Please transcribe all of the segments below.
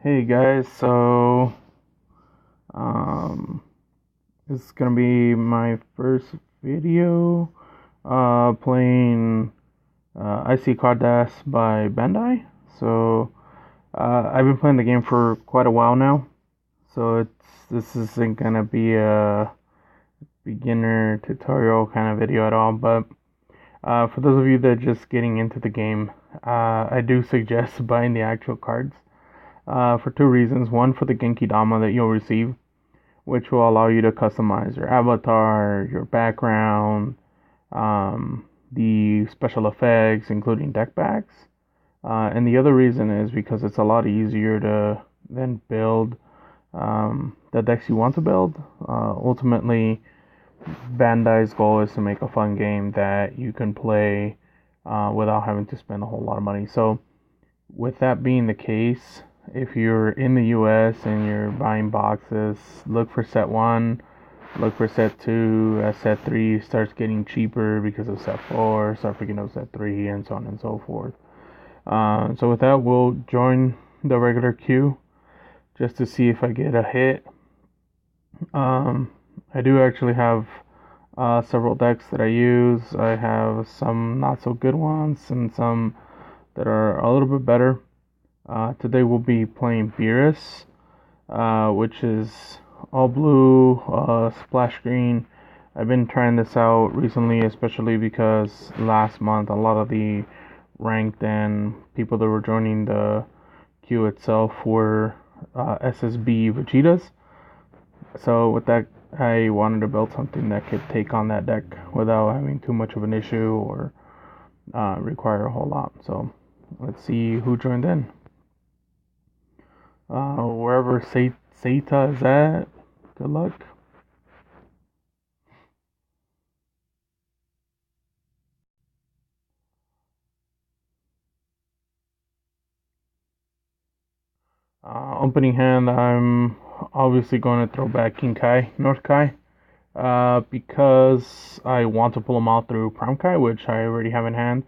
Hey guys, so um this is gonna be my first video playing IC-Carddass by Bandai. So I've been playing the game for quite a while now. So this isn't gonna be a beginner tutorial kind of video at all, but for those of you that are just getting into the game, I do suggest buying the actual cards. For two reasons. One, for the Genki Dama that you'll receive, which will allow you to customize your avatar, your background, the special effects, including deck packs. And the other reason is because it's a lot easier to then build the decks you want to build. Ultimately, Bandai's goal is to make a fun game that you can play without having to spend a whole lot of money. So, with that being the case, if you're in the US and you're buying boxes, look for set 1, look for set 2. As set 3 starts getting cheaper because of set 4, start picking up set 3, and so on and so forth. So with that, we'll join the regular queue just to see if I get a hit. I do actually have several decks that I use. I have some not so good ones and some that are a little bit better. Today we'll be playing Beerus, which is all blue, splash green. I've been trying this out recently, especially because last month a lot of the ranked and people that were joining the queue itself were SSB Vegetas. So with that, I wanted to build something that could take on that deck without having too much of an issue or require a whole lot. So let's see who joined in. Wherever Seita is at, good luck. Opening hand, I'm obviously going to throw back King Kai, North Kai, because I want to pull him out through Prime Kai, which I already have in hand,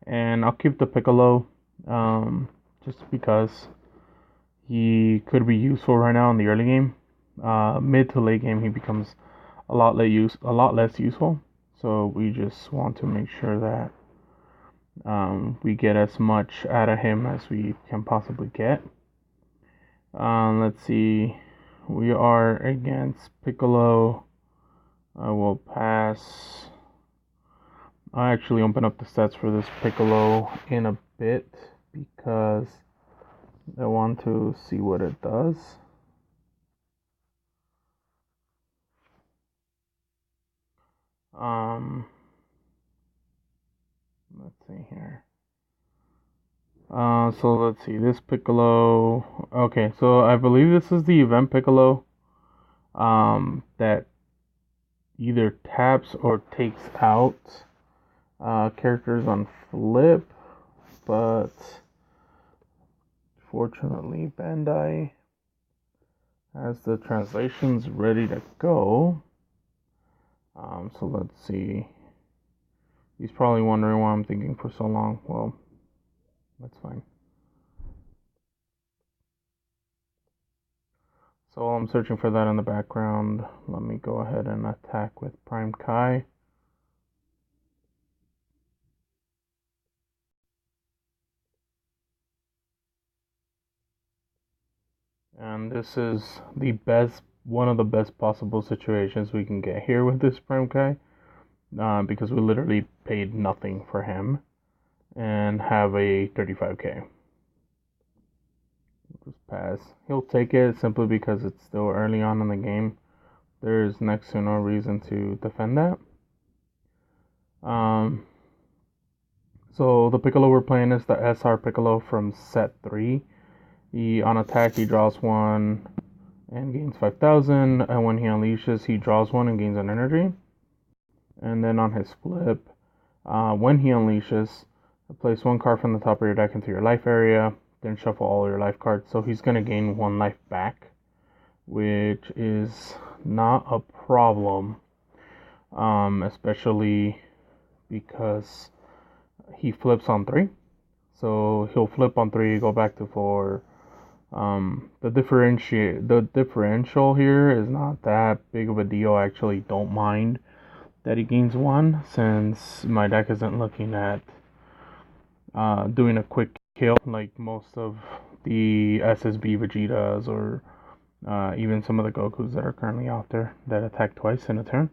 and I'll keep the Piccolo, just because he could be useful right now in the early game. Mid to late game, he becomes a lot less useful. So we just want to make sure that we get as much out of him as we can possibly get. Let's see. We are against Piccolo. I will pass. I'll actually open up the stats for this Piccolo in a bit because I want to see what it does. Let's see here. So let's see, this Piccolo. Okay, so I believe this is the event Piccolo that either taps or takes out characters on flip, but fortunately Bandai has the translations ready to go. So let's see. He's probably wondering why I'm thinking for so long. Well, that's fine. So while I'm searching for that in the background, let me go ahead and attack with Prime Kai. And this is one of the best possible situations we can get here with this Prime Kai, because we literally paid nothing for him and have a 35k. Just pass. He'll take it simply because it's still early on in the game. There's next to no reason to defend that. So the Piccolo we're playing is the SR Piccolo from set 3. On attack, he draws 1 and gains 5,000. And when he unleashes, he draws 1 and gains an energy. And then on his flip, when he unleashes, place 1 card from the top of your deck into your life area. Then shuffle all your life cards. So he's going to gain 1 life back, which is not a problem, especially because he flips on 3. So he'll flip on 3, go back to 4, The differential here is not that big of a deal. I actually don't mind that he gains 1, since my deck isn't looking at doing a quick kill like most of the SSB Vegetas, or even some of the Gokus that are currently out there that attack twice in a turn.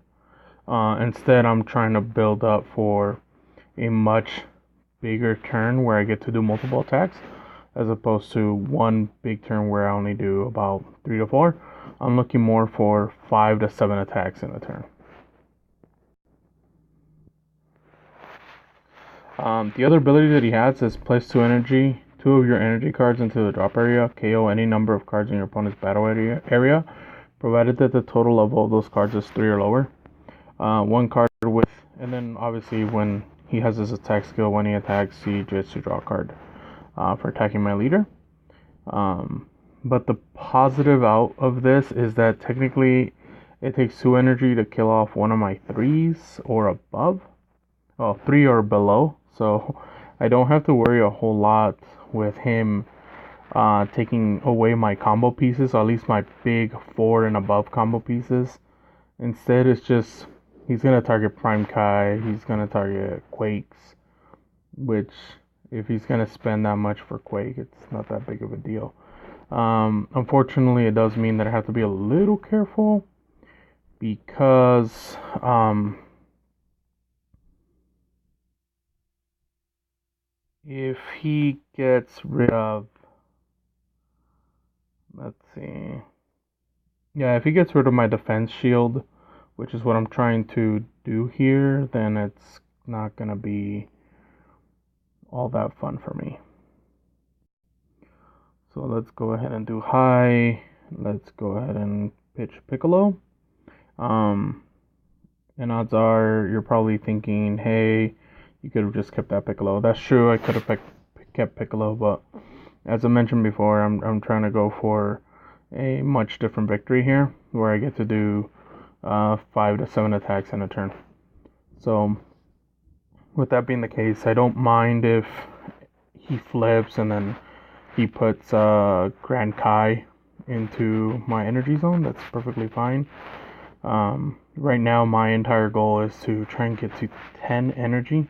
Instead, I'm trying to build up for a much bigger turn where I get to do multiple attacks, as opposed to one big turn where I only do about 3 to 4. I'm looking more for 5 to 7 attacks in a turn. The other ability that he has is place 2 of your energy cards into the drop area. KO any number of cards in your opponent's battle area, provided that the total of all those cards is 3 or lower. 1 card with, and then obviously when he has his attack skill, when he attacks, he gets to draw a card for attacking my leader. But the positive out of this is that technically it takes 2 energy to kill off one of my 3s or above. Oh, 3 or below. So I don't have to worry a whole lot with him taking away my combo pieces, or at least my big 4 and above combo pieces. Instead, it's just he's going to target Prime Kai, he's going to target Quakes, which if he's going to spend that much for Quake, it's not that big of a deal. Unfortunately, it does mean that I have to be a little careful, because if he gets rid of, let's see, yeah, if he gets rid of my defense shield, which is what I'm trying to do here, then it's not gonna be all that fun for me. So let's go ahead and do high. Let's go ahead and pitch Piccolo. And odds are you're probably thinking, hey, you could have just kept that Piccolo. That's true, I could have kept Piccolo, but as I mentioned before, I'm trying to go for a much different victory here, where I get to do 5 to 7 attacks in a turn. So with that being the case, I don't mind if he flips and then he puts Grand Kai into my energy zone. That's perfectly fine. Right now, my entire goal is to try and get to 10 energy,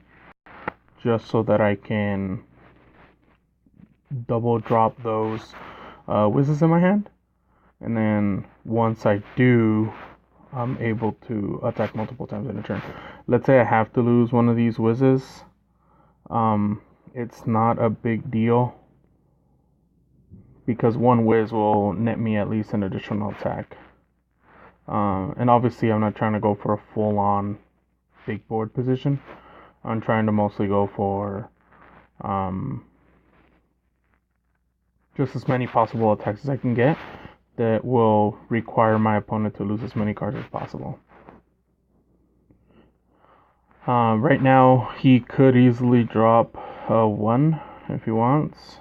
just so that I can double drop those whizzes in my hand. And then once I do, I'm able to attack multiple times in a turn. Let's say I have to lose one of these whizzes. It's not a big deal, because one whiz will net me at least an additional attack. And obviously I'm not trying to go for a full-on big board position. I'm trying to mostly go for just as many possible attacks as I can get that will require my opponent to lose as many cards as possible. Right now, he could easily drop a 1 if he wants.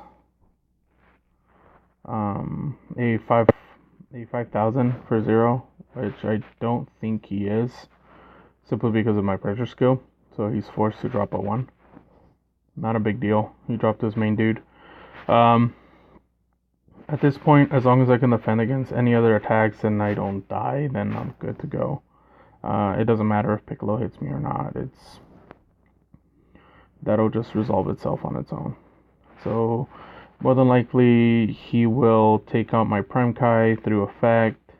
A 5,000 for 0, which I don't think he is, simply because of my pressure skill. So he's forced to drop a 1. Not a big deal. He dropped his main dude. At this point, as long as I can defend against any other attacks and I don't die, then I'm good to go. It doesn't matter if Piccolo hits me or not. That'll just resolve itself on its own. So more than likely, he will take out my Prime Kai through effect.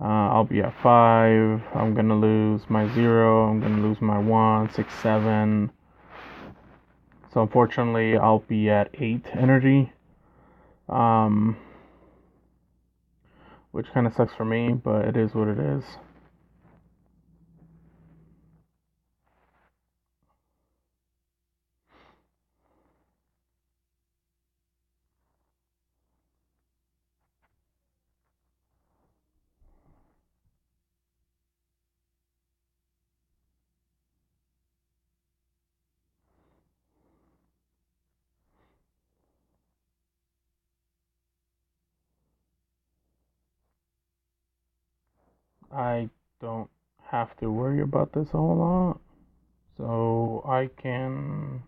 I'll be at 5. I'm gonna lose my 0. I'm gonna lose my 1, 6, 7. So unfortunately, I'll be at 8 energy. Which kind of sucks for me, but it is what it is. I don't have to worry about this a whole lot, so I can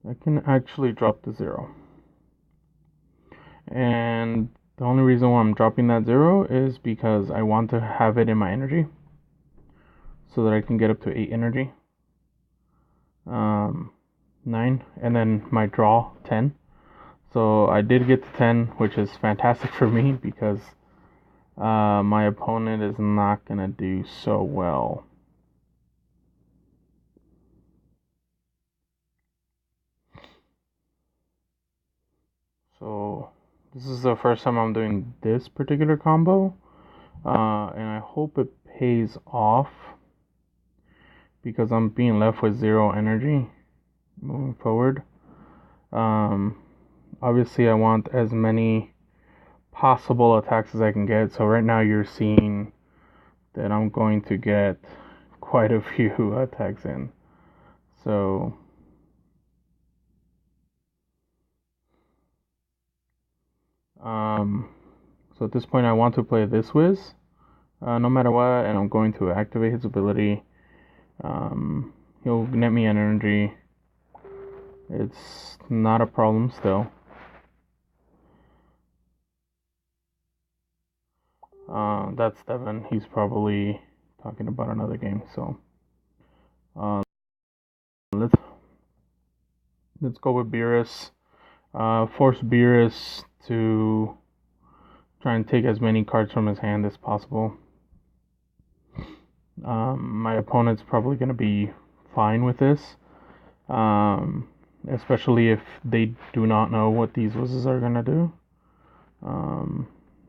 I can actually drop the 0. And the only reason why I'm dropping that 0 is because I want to have it in my energy so that I can get up to 8 energy. 9, and then my draw 10. So I did get to 10, which is fantastic for me because my opponent is not going to do so well. So this is the first time I'm doing this particular combo, and I hope it pays off because I'm being left with 0 energy moving forward. Obviously I want as many possible attacks as I can get, so right now you're seeing that I'm going to get quite a few attacks in. So so at this point I want to play this Wiz no matter what, and I'm going to activate his ability. He'll net me an energy. It's not a problem still. That's Devin. He's probably talking about another game. So let's go with Beerus. Force Beerus to try and take as many cards from his hand as possible. My opponent's probably going to be fine with this, especially if they do not know what these Wizzes are going to do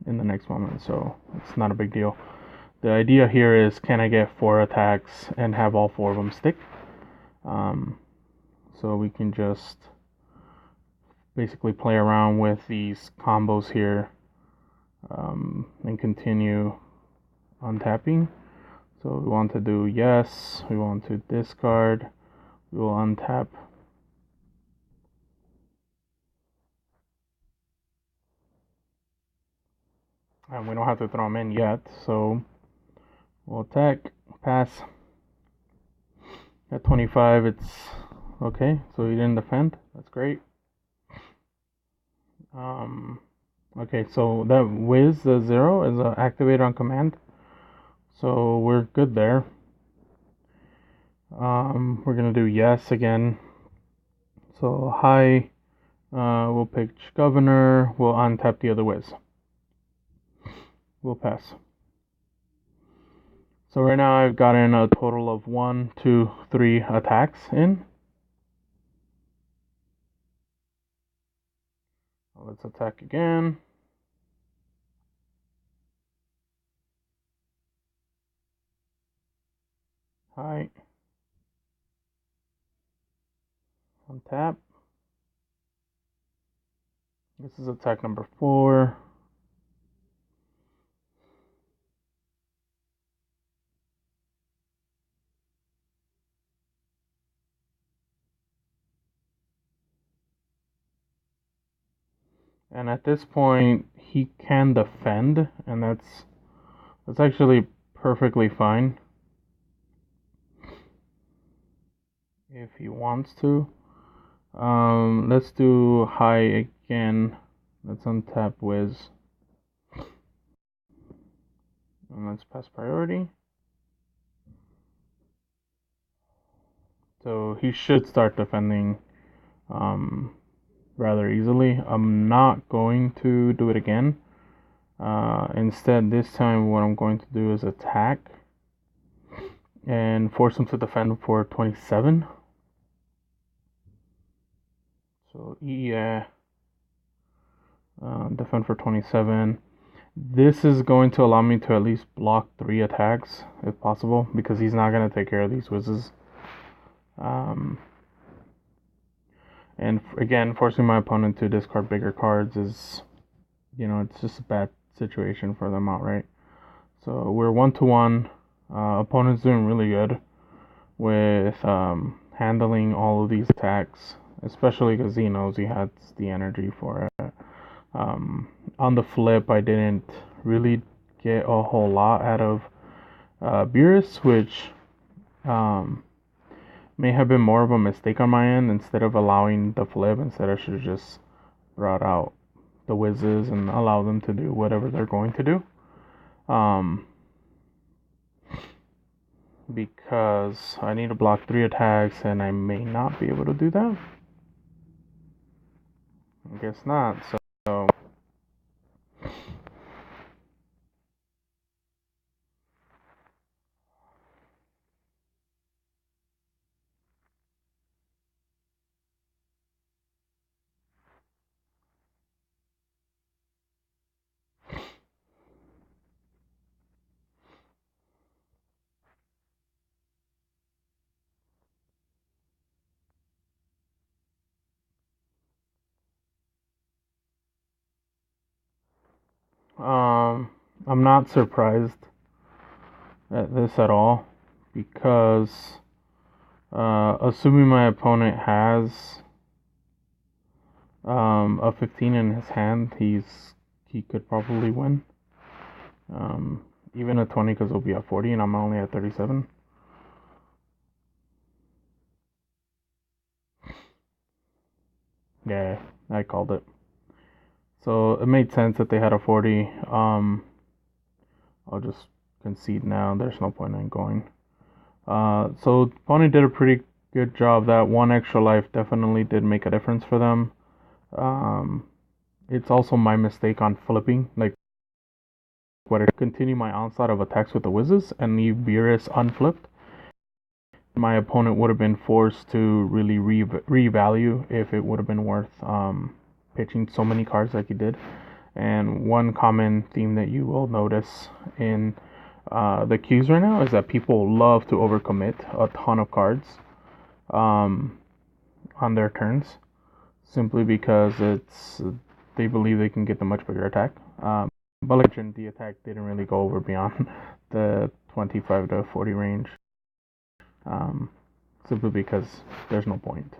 in the next moment, so it's not a big deal. The idea here is, can I get 4 attacks and have all 4 of them stick? So we can just basically play around with these combos here and continue untapping. So we want to do yes, we want to discard, we will untap. And we don't have to throw them in yet, so we'll attack, pass. At 25, it's okay, so he didn't defend, that's great. Okay, so that Wiz, the 0, is activated on command. So we're good there. We're gonna do yes again. So hi, we'll pick governor, we'll untap the other Wiz. We'll pass. So right now I've gotten a total of 1, 2, 3 attacks in. Let's attack again. Hi. Untap. This is attack number 4. And at this point, he can defend, and that's actually perfectly fine if he wants to. Let's do high again. Let's untap Wiz. And let's pass priority. So he should start defending rather easily. I'm not going to do it again. Instead, this time what I'm going to do is attack and force him to defend for 27. So defend for 27. This is going to allow me to at least block 3 attacks if possible, because he's not going to take care of these Wizzes. And again, forcing my opponent to discard bigger cards is, it's just a bad situation for them outright. So we're 1-1. Opponent's doing really good with handling all of these attacks, especially because he knows he has the energy for it. On the flip, I didn't really get a whole lot out of Beerus, which may have been more of a mistake on my end. Instead of allowing the flip, instead I should have just brought out the whizzes and allow them to do whatever they're going to do. Because I need to block 3 attacks and I may not be able to do that. I guess not. So I'm not surprised at this at all, because assuming my opponent has a 15 in his hand, he could probably win. Even a 20, because he'll be at 40 and I'm only at 37. Yeah, I called it. So it made sense that they had a 40. I'll just concede now. There's no point in going. So opponent did a pretty good job. That 1 extra life definitely did make a difference for them. It's also my mistake on flipping. Like, what I continue my onslaught of attacks with the whizzes and leave Beerus unflipped. My opponent would have been forced to really revalue if it would have been worth pitching so many cards like he did. And one common theme that you will notice in the queues right now is that people love to overcommit a ton of cards on their turns, simply because they believe they can get the much bigger attack. But like the attack didn't really go over beyond the 25 to 40 range, simply because there's no point.